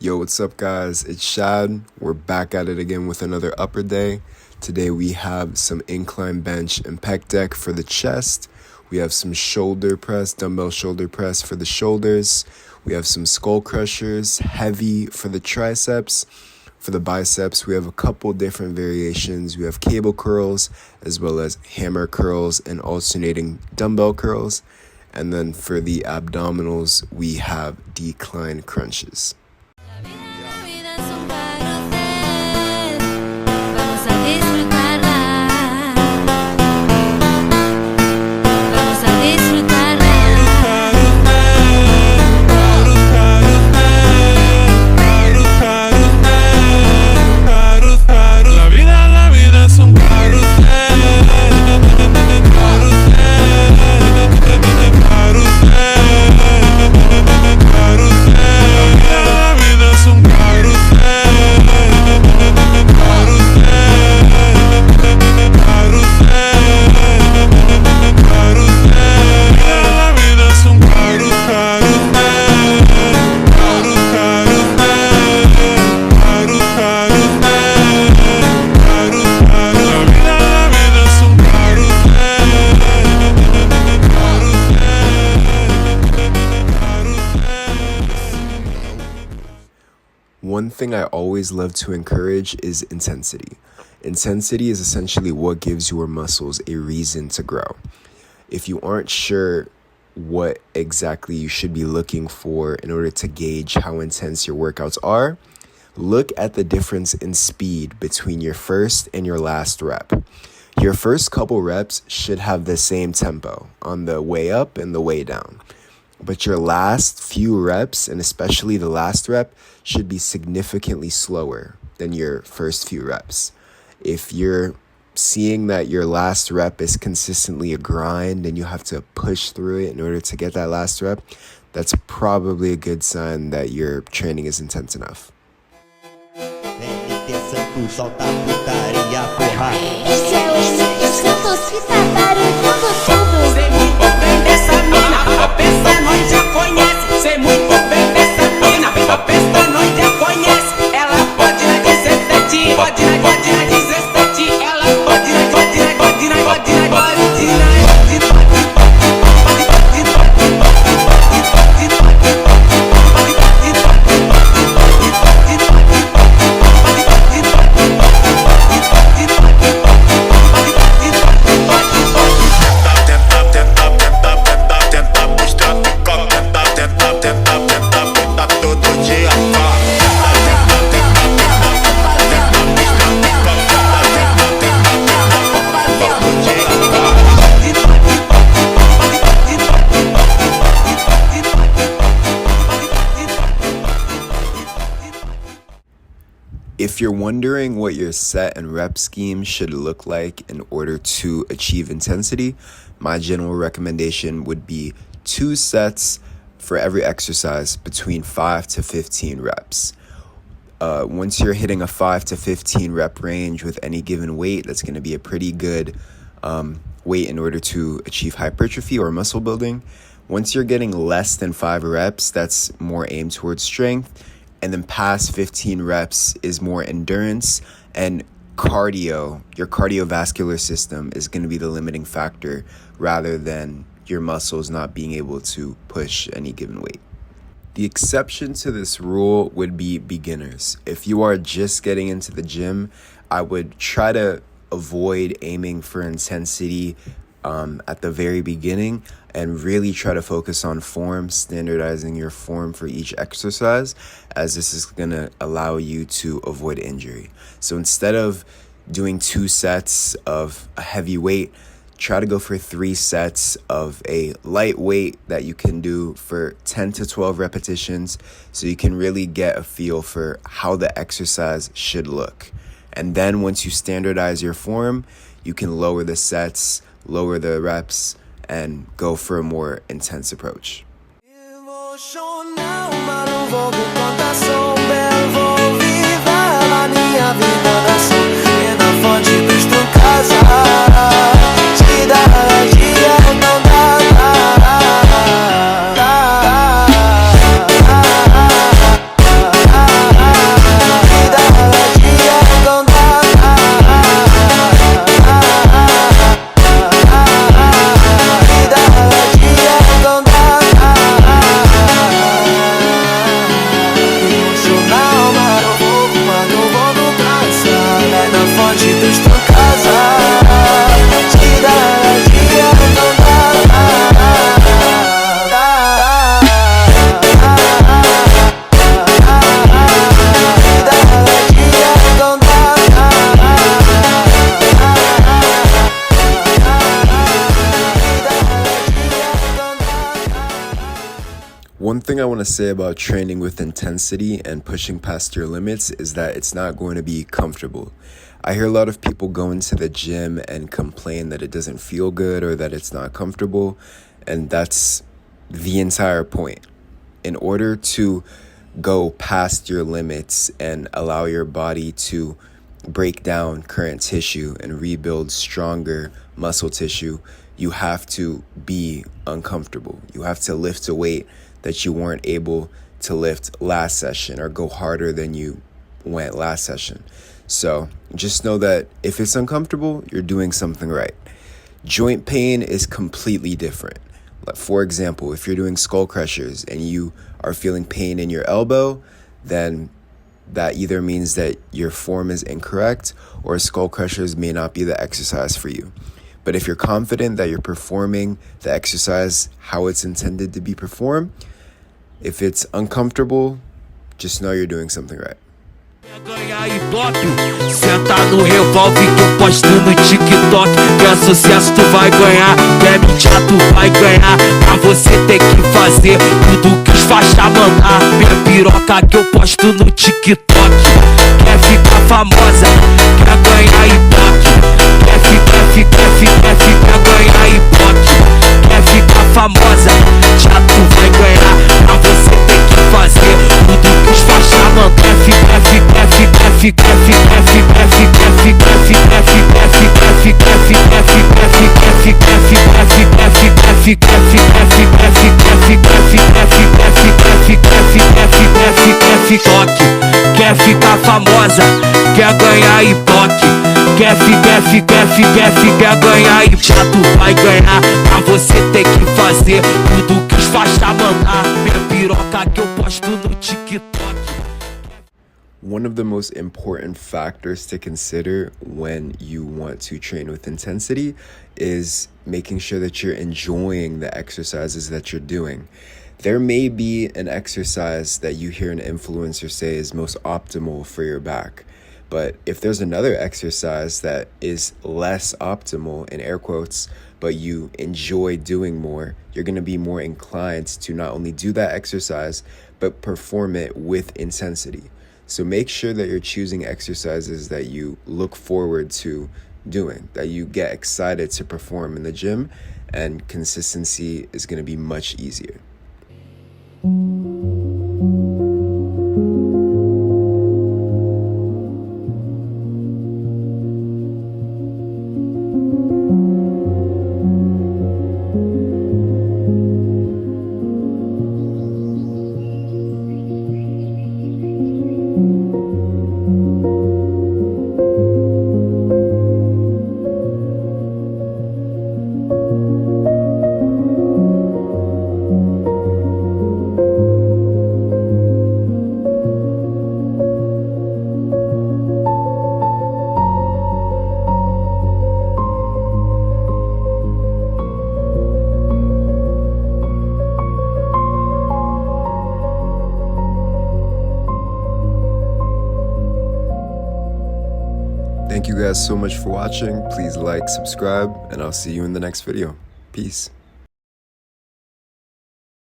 Yo, what's up guys? It's Shad. We're back at it again with another upper day. Today we have some incline bench and pec deck for the chest. We have some shoulder press, dumbbell shoulder press for the shoulders. We have some skull crushers, heavy for the triceps. For the biceps, we have a couple different variations. We have cable curls as well as hammer curls and alternating dumbbell curls. And then for the abdominals, we have decline crunches. One thing I always love to encourage is intensity. Intensity is essentially what gives your muscles a reason to grow. If you aren't sure what exactly you should be looking for in order to gauge how intense your workouts are, look at the difference in speed between your first and your last rep. Your first couple reps should have the same tempo on the way up and the way down. But your last few reps, and especially the last rep, should be significantly slower than your first few reps. If you're seeing that your last rep is consistently a grind and you have to push through it in order to get that last rep, that's probably a good sign that your training is intense enough. If you're wondering what your set and rep scheme should look like in order to achieve intensity, my general recommendation would be 2 sets for every exercise between 5 to 15 reps. Once you're hitting a 5 to 15 rep range with any given weight, that's going to be a pretty good weight in order to achieve hypertrophy or muscle building. Once you're getting less than 5 reps, that's more aimed towards strength. And then past 15 reps is more endurance and cardio. Your cardiovascular system is going to be the limiting factor rather than your muscles not being able to push any given weight. The exception to this rule would be beginners. If you are just getting into the gym, I would try to avoid aiming for intensity at the very beginning and really try to focus on form, standardizing your form for each exercise, as this is going to allow you to avoid injury. So instead of doing 2 sets of a heavy weight, try to go for 3 sets of a light weight that you can do for 10 to 12 repetitions so you can really get a feel for how the exercise should look. And then once you standardize your form, you can lower the sets, lower the reps, and go for a more intense approach. One thing I want to say about training with intensity and pushing past your limits is that it's not going to be comfortable. I hear a lot of people go into the gym and complain that it doesn't feel good or that it's not comfortable, and that's the entire point. In order to go past your limits and allow your body to break down current tissue and rebuild stronger muscle tissue, you have to be uncomfortable. You have to lift a weight that you weren't able to lift last session or go harder than you went last session. So just know that if it's uncomfortable, you're doing something right. Joint pain is completely different. For example, if you're doing skull crushers and you are feeling pain in your elbow, then that either means that your form is incorrect or skull crushers may not be the exercise for you. But if you're confident that you're performing the exercise how it's intended to be performed, if it's uncomfortable, just know you're doing something right. Ganhar Ibope, senta no revólver que eu posto no TikTok. Quer sucesso tu vai ganhar, quer mídia tu vai ganhar. Pra você ter que fazer tudo que os faixa mandar. Minha piroca que eu posto no TikTok. Quer ficar famosa, quer ganhar Ibope. Quer ganhar Ibope. Quer ficar famosa, já tu vai ganhar. Pra você ter que fazer tudo que os faixa mandar. Quer ficar famosa, quer ganhar Ibope. Quer ganhar e já tu vai ganhar. Pra você ter que fazer tudo que os faixa mandar. Minha piroca que eu posto no TikTok. One of the most important factors to consider when you want to train with intensity is making sure that you're enjoying the exercises that you're doing. There may be an exercise that you hear an influencer say is most optimal for your back. But if there's another exercise that is less optimal, in air quotes, but you enjoy doing more, you're going to be more inclined to not only do that exercise, but perform it with intensity. So make sure that you're choosing exercises that you look forward to doing, that you get excited to perform in the gym, and consistency is going to be much easier. Thank you guys so much for watching. Please like, subscribe, and I'll see you in the next video. Peace.